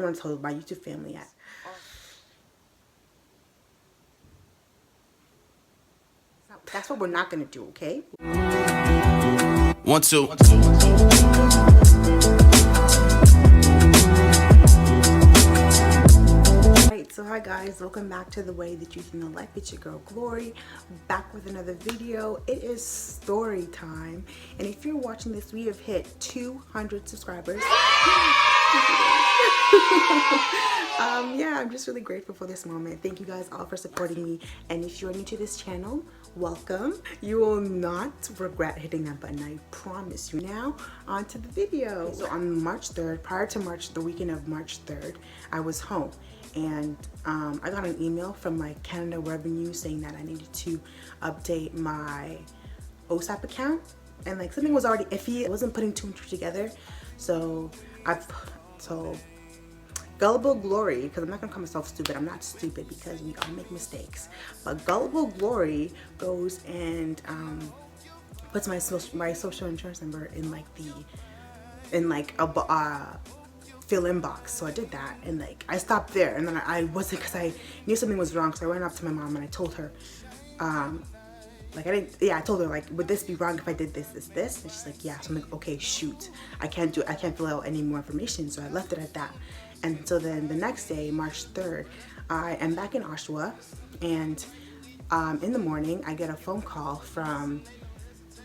want to tell my YouTube family yet. That's what we're not gonna do, okay? 1, 2. Alright, so hi guys, welcome back to The Way, the Truth, and the Life. It's your girl Glory, back with another video. It is story time, and if you're watching this, we have hit 200 subscribers. Yeah, I'm just really grateful for this moment. Thank you guys all for supporting me, and if you're new to this channel, welcome. You will not regret hitting that button, I promise you. Now on to the video. So on March 3rd, prior to the weekend of March 3rd, I was home, and I got an email from my Canada Revenue saying that I needed to update my OSAP account, and like something was already iffy. I wasn't putting two and two together, so Gullible Glory, because I'm not gonna call myself stupid, I'm not stupid because we all make mistakes, but Gullible Glory goes and puts my social insurance number in like a fill-in box. So I did that, and like I stopped there, and then I wasn't, because I knew something was wrong, so I went up to my mom and I told her I told her, like, would this be wrong if I did this? And she's like, yeah. So I'm like, okay, shoot, I can't fill out any more information. So I left it at that. And so then the next day, March 3rd, I am back in Oshawa, and in the morning I get a phone call from,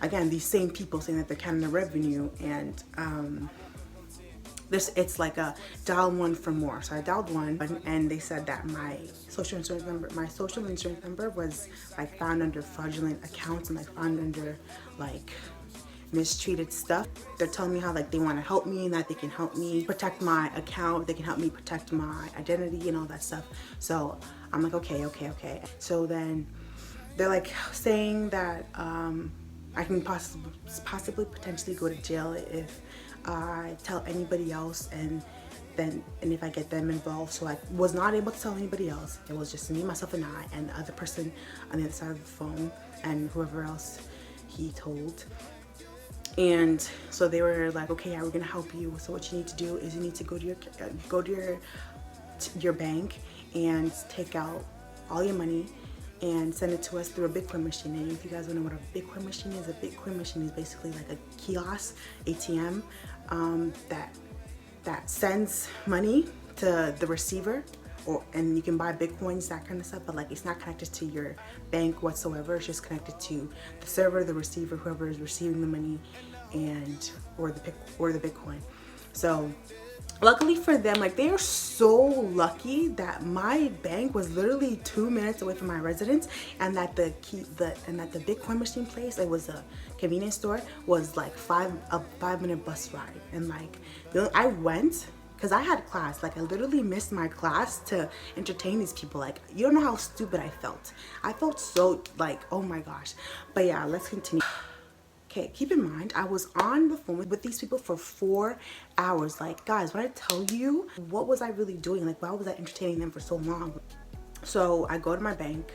again, these same people saying that they're Canada Revenue, and it's like a dial 1 for more. So I dialed 1, and they said that my social insurance number was like found under fraudulent accounts and like found under like mistreated stuff. They're telling me how like they want to help me and that they can help me protect my account, they can help me protect my identity and all that stuff. So I'm like, okay. So then they're like saying that I can possibly potentially go to jail if I tell anybody else, and if I get them involved. So I was not able to tell anybody else. It was just me, myself, and I, and the other person on the other side of the phone, and whoever else he told. And so they were like, okay, yeah, we're gonna help you. So what you need to do is you need to go to your bank and take out all your money and send it to us through a Bitcoin machine. And if you guys don't know what a Bitcoin machine is basically like a kiosk ATM that sends money to the receiver, and you can buy Bitcoins, that kind of stuff, but like it's not connected to your bank whatsoever. It's just connected to the server, the receiver, whoever is receiving the money, or the Bitcoin. So luckily for them, like they are so lucky that my bank was literally 2 minutes away from my residence, and that the Bitcoin machine place, it was a convenience store, was like a 5-minute bus ride. And like I went because I had class. Like I literally missed my class to entertain these people. Like you don't know how stupid I felt. I felt so like, oh my gosh. But yeah, let's continue. Okay, keep in mind, I was on the phone with these people for 4 hours. Like, guys, when I tell you, what was I really doing? Like, why was I entertaining them for so long? So I go to my bank,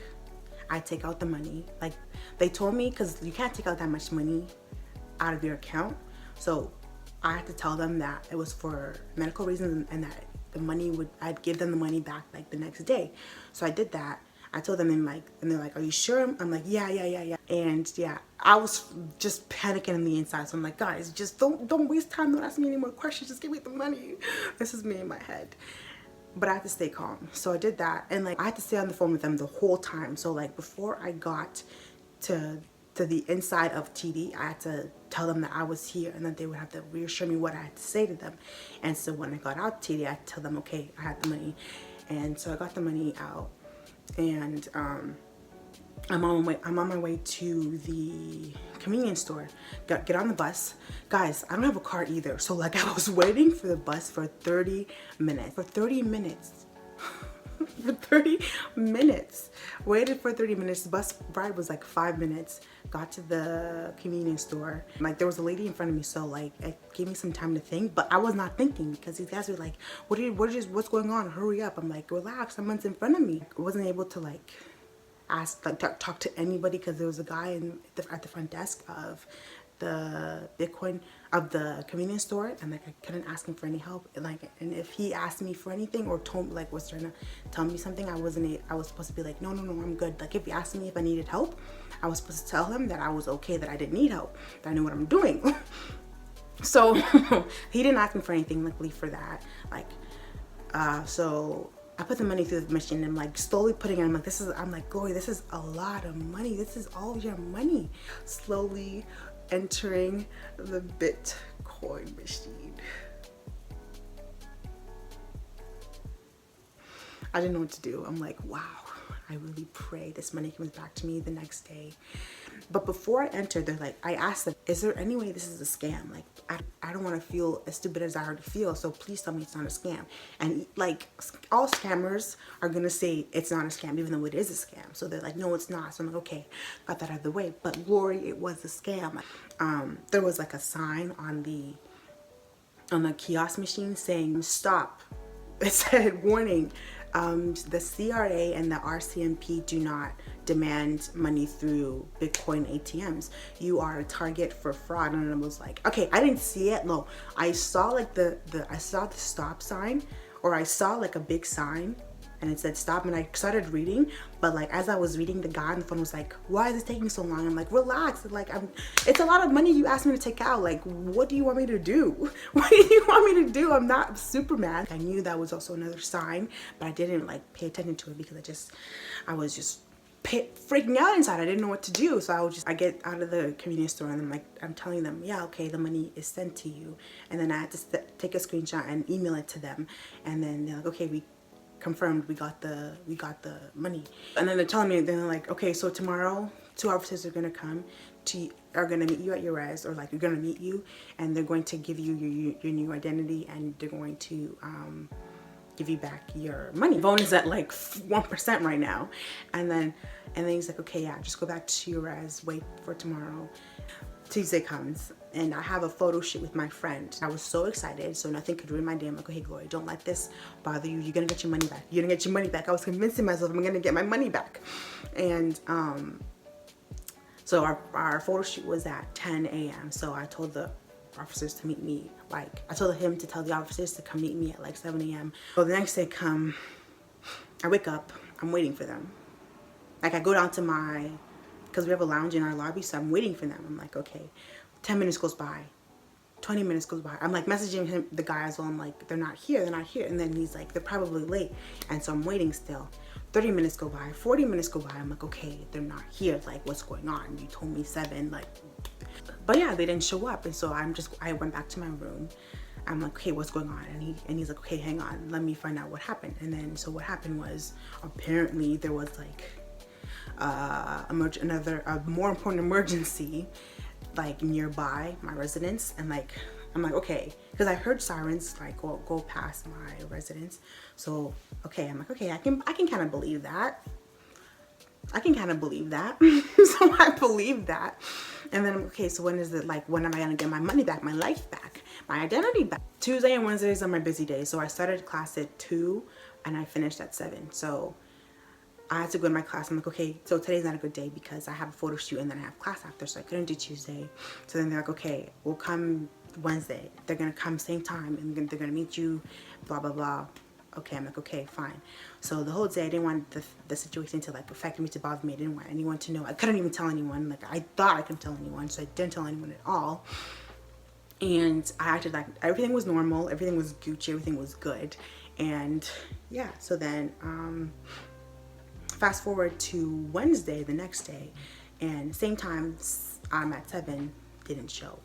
I take out the money. Like, they told me, because you can't take out that much money out of your account. So I had to tell them that it was for medical reasons, and that I'd give them the money back like the next day. So I did that. I told them, and they're like, are you sure? I'm like, yeah. And yeah, I was just panicking on the inside. So I'm like, guys, just don't waste time. Don't ask me any more questions. Just give me the money. This is me in my head. But I had to stay calm. So I did that. And like, I had to stay on the phone with them the whole time. So like, before I got to the inside of TD, I had to tell them that I was here, and that they would have to reassure me what I had to say to them. And so when I got out TD, I had to tell them, okay, I had the money. And so I got the money out, and I'm on my way to the convenience store. Get on the bus. Guys, I don't have a car either. So like, I was waiting for the bus for 30 minutes. For 30 minutes. For 30 minutes. Waited for 30 minutes. The bus ride was like 5 minutes. Got to the convenience store. Like, there was a lady in front of me, so like it gave me some time to think, but I was not thinking, because these guys were like, what's going on? Hurry up. I'm like, relax, someone's in front of me. I wasn't able to like talk to anybody, because there was a guy at the front desk of the Bitcoin of the convenience store, and like I couldn't ask him for any help. And if he asked me for anything or told like was trying to tell me something, I was supposed to be like, no, I'm good. Like if he asked me if I needed help, I was supposed to tell him that I was okay, that I didn't need help, that I knew what I'm doing. So he didn't ask me for anything, luckily for that. So I put the money through the machine and I'm like slowly putting it. I'm like, Glory, this is a lot of money. This is all your money. Slowly entering the Bitcoin machine. I didn't know what to do. I'm like, wow, I really pray this money comes back to me the next day. But before I entered, I asked them, is there any way this is a scam? Like, I don't want to feel as stupid as I already feel, so please tell me it's not a scam. And like, all scammers are gonna say it's not a scam, even though it is a scam. So they're like, no, it's not. So I'm like, okay, got that out of the way. But Glory, it was a scam. There was like a sign on the kiosk machine saying stop. It said, warning, the CRA and the RCMP do not demand money through Bitcoin ATMs. You are a target for fraud. And I was like, okay, I didn't see it. No, I saw like I saw the stop sign, or I saw like a big sign and it said stop, and I started reading, but like as I was reading, the guy on the phone was like, why is it taking so long? I'm like, relax, like it's a lot of money you asked me to take out. Like, what do you want me to do? What do you want me to do? I'm not Superman. I knew that was also another sign, but I didn't like pay attention to it because I was just freaking out inside. I didn't know what to do. So I get out of the convenience store and I'm telling them, yeah, okay, the money is sent to you. And then I had to take a screenshot and email it to them. And then they're like, okay, we confirmed we got the money. And then they're telling me, they're like, okay, so tomorrow 2 officers are gonna meet you at your res, or like, you're gonna meet you, and they're going to give you your new identity, and they're going to give you back your money. Phone is at like 1% right now. And then he's like, okay, yeah, just go back to your res, wait for tomorrow. Tuesday comes and I have a photo shoot with my friend. I was so excited, so nothing could ruin my day. I'm like, okay, Glory, don't let this bother you. You're gonna get your money back. You're gonna get your money back. I was convincing myself I'm gonna get my money back. And so our photo shoot was at 10 a.m. So I told the officers to meet me, I told him to tell the officers to come meet me at like 7 a.m. So the next day I wake up, I'm waiting for them. Like, I go down to because we have a lounge in our lobby, so I'm waiting for them. I'm like, okay, 10 minutes goes by, 20 minutes goes by. I'm like messaging him, the guy as well. I'm like, they're not here. And then he's like, they're probably late. And so I'm waiting still. 30 minutes go by, 40 minutes go by. I'm like, okay, they're not here. Like, what's going on? You told me 7, but yeah, they didn't show up. And so I went back to my room. I'm like, okay, what's going on? And he's like, okay, hang on, let me find out what happened. And then, so what happened was, apparently there was like a more important emergency like nearby my residence. And I'm like, okay, because I heard sirens like go past my residence. So okay, I'm like, okay, I can kind of believe that. So I believe that. And then, okay, so when am I gonna get my money back, my life back, my identity back? Tuesday and Wednesdays are my busy days. So I started class at 2 and I finished at 7. So I had to go to my class. I'm like, okay, so today's not a good day because I have a photo shoot and then I have class after, so I couldn't do Tuesday. So then they're like, okay, we'll come Wednesday. They're gonna come same time and they're gonna meet you, blah, blah, blah. Okay, I'm like, okay, fine. So the whole day, I didn't want the situation to like affect me, to bother me. I didn't want anyone to know. I couldn't even tell anyone. Like, I thought I couldn't tell anyone, so I didn't tell anyone at all. And I acted like everything was normal, everything was Gucci, everything was good. And yeah, so then fast forward to Wednesday, the next day, and same time I'm at 7, didn't show.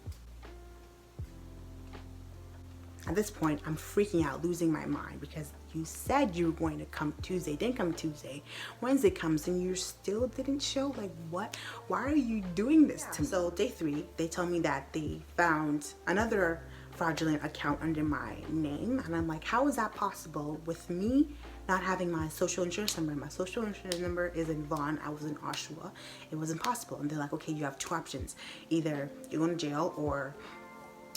At this point, I'm freaking out, losing my mind, because you said you were going to come Tuesday, didn't come Tuesday. Wednesday comes and you still didn't show. Like, what? Why are you doing this to me? So day 3, they tell me that they found another fraudulent account under my name. And I'm like, how is that possible with me not having my social insurance number? My social insurance number is in Vaughan. I was in Oshawa. It was impossible. And they're like, okay, you have 2 options. Either you go to jail, or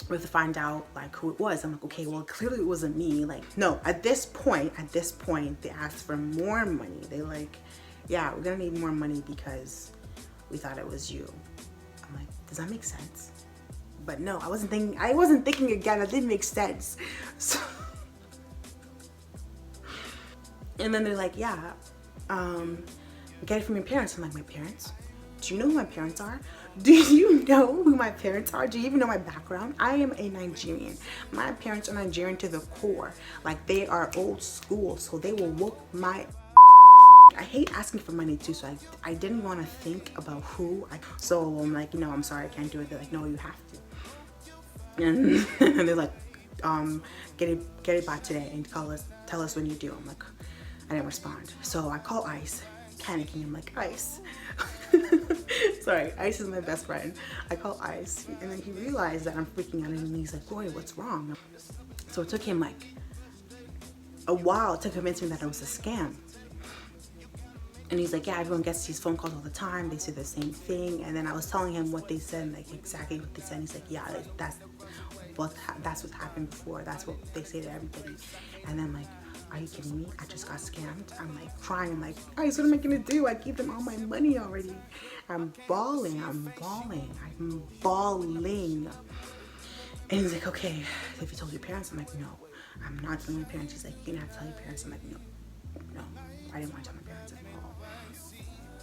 we have to find out like who it was. I'm like, okay, well, clearly it wasn't me. Like, no, at this point, they asked for more money. They like, yeah, we're gonna need more money because we thought it was you. I'm like, does that make sense? But no, I wasn't thinking again. That didn't make sense. So, and then they're like, yeah, get it from your parents. I'm like, my parents? Do you know who my parents are? Do you know who my parents are? Do you even know my background? I am a Nigerian. My parents are Nigerian to the core. Like, they are old school, so they will whoop my I hate asking for money too, so I didn't want to think about who. So I'm like, no, I'm sorry, I can't do it. They're like, no, you have to. And they're like, get it back today and tell us when you do. I'm like, I didn't respond. So I call ICE, panicking. I'm like, ICE. Sorry, ICE is my best friend. I call ICE, and then he realized that I'm freaking out, and he's like, boy, what's wrong? So it took him like a while to convince me that it was a scam. And he's like, yeah, everyone gets these phone calls all the time. They say the same thing. And then I was telling him what they said, like exactly what they said. And he's like, yeah, that's what's happened before. That's what they say to everybody. And then like, are you kidding me? I just got scammed. I'm like crying. I'm like, guys, what am I gonna do? I gave them all my money already. I'm bawling. And he's like, okay, have you told your parents? I'm like, no, I'm not telling my parents. He's like, you're gonna have to tell your parents. I'm like, no, I didn't want to tell my parents at all.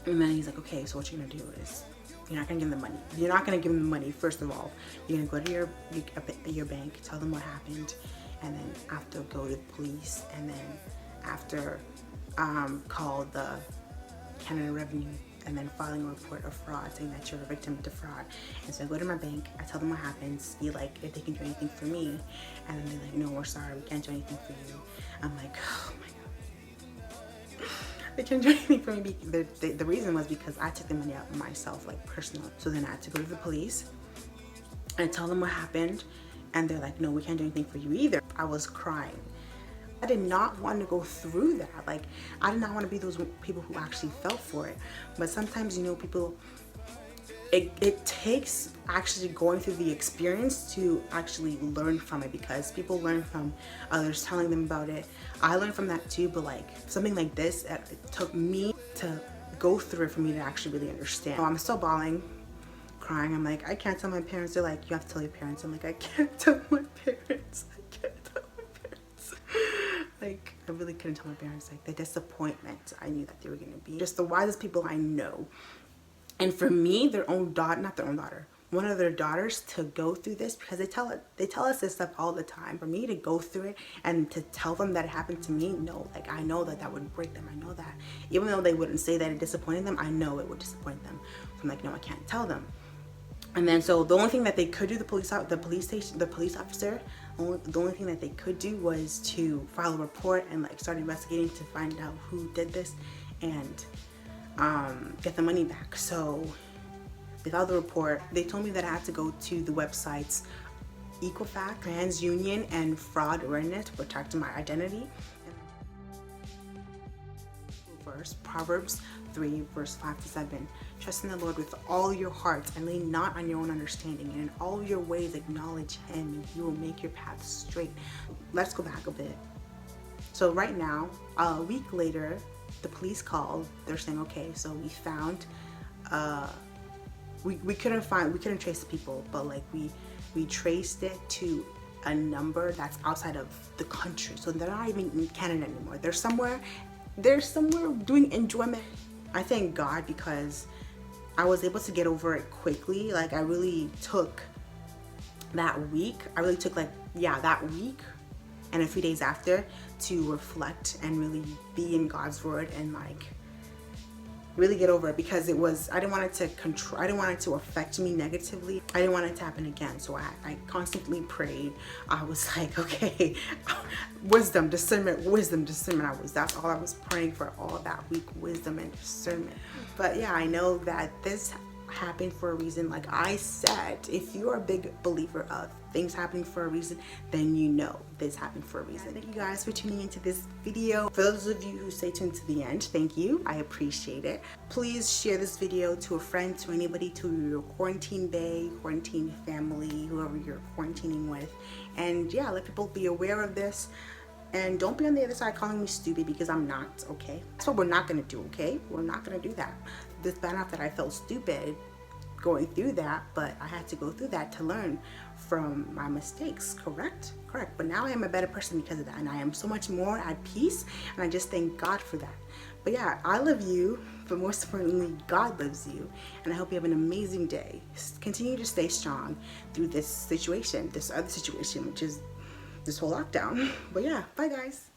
And then he's like, okay, so what you're gonna do is you're not gonna give them the money. You're not gonna give them the money. First of all, you're gonna go to your bank, tell them what happened, and then after go to the police, and then after call the Canada Revenue, and then filing a report of fraud saying that you're a victim to fraud. And so I go to my bank, I tell them what happened, see like if they can do anything for me, and then they're like, no, we're sorry, we can't do anything for you. I'm like, oh my god. They can't do anything for me. The reason was because I took the money out myself, like personally. So then I had to go to the police and tell them what happened, and they're like, no, we can't do anything for you either. I was crying. I did not want to go through that. Like, I did not want to be those people who actually fell for it. But sometimes, you know, people, it takes actually going through the experience to actually learn from it, because people learn from others telling them about it. I learned from that too, but like something like this, it took me to go through it for me to actually really understand. So I'm still bawling, crying. I'm like, I can't tell my parents. They're like, you have to tell your parents. I'm like, I can't tell my parents. I can't tell my parents. Like, I really couldn't tell my parents. Like, the disappointment I knew that they were gonna be. Just the wisest people I know. And for me, their own daughter, not their own daughter, one of their daughters to go through this, because they tell us this stuff all the time. For me to go through it and to tell them that it happened to me, no, like I know that would break them. I know that. Even though they wouldn't say that it disappointed them, I know it would disappoint them. So I'm like, no, I can't tell them. And then so the only thing that they could do, the police officer, the only thing that they could do was to file a report and like start investigating to find out who did this and get the money back. So they filed the report. They told me that I had to go to the websites Equifax, TransUnion, and Fraud Awareness to protect my identity. Verse, Proverbs 3, verse 5 to 7. Trust in the Lord with all your heart and lean not on your own understanding, and in all your ways acknowledge him, and he will make your path straight. Let's go back a bit. So right now, a week later, the police called. They're saying, okay, so we found we couldn't trace the people, but like we traced it to a number that's outside of the country. So they're not even in Canada anymore. They're somewhere doing enjoyment. I thank God, because I was able to get over it quickly. Like, I really took that week. That week and a few days after to reflect and really be in God's word and like really get over it, because I didn't want it to affect me negatively. I didn't want it to happen again. So I constantly prayed. I was like, okay, wisdom, discernment. That's all I was praying for all that week, wisdom and discernment. But yeah, I know that this happened for a reason. Like I said, if you're a big believer of things happening for a reason, then you know this happened for a reason. Thank you guys for tuning into this video. For those of you who stay tuned to the end, thank you. I appreciate it. Please share this video to a friend, to anybody, to your quarantine bae, quarantine family, whoever you're quarantining with. And yeah, let people be aware of this. And don't be on the other side calling me stupid, because I'm not, okay? That's what we're not gonna do, okay? We're not gonna do that. This bad enough that I felt stupid, going through that, but I had to go through that to learn from my mistakes. Correct. But now I am a better person because of that, and I am so much more at peace, and I just thank God for that. But yeah, I love you, but most importantly, God loves you, and I hope you have an amazing day. Continue to stay strong through this situation, this other situation, which is this whole lockdown. But yeah, bye guys.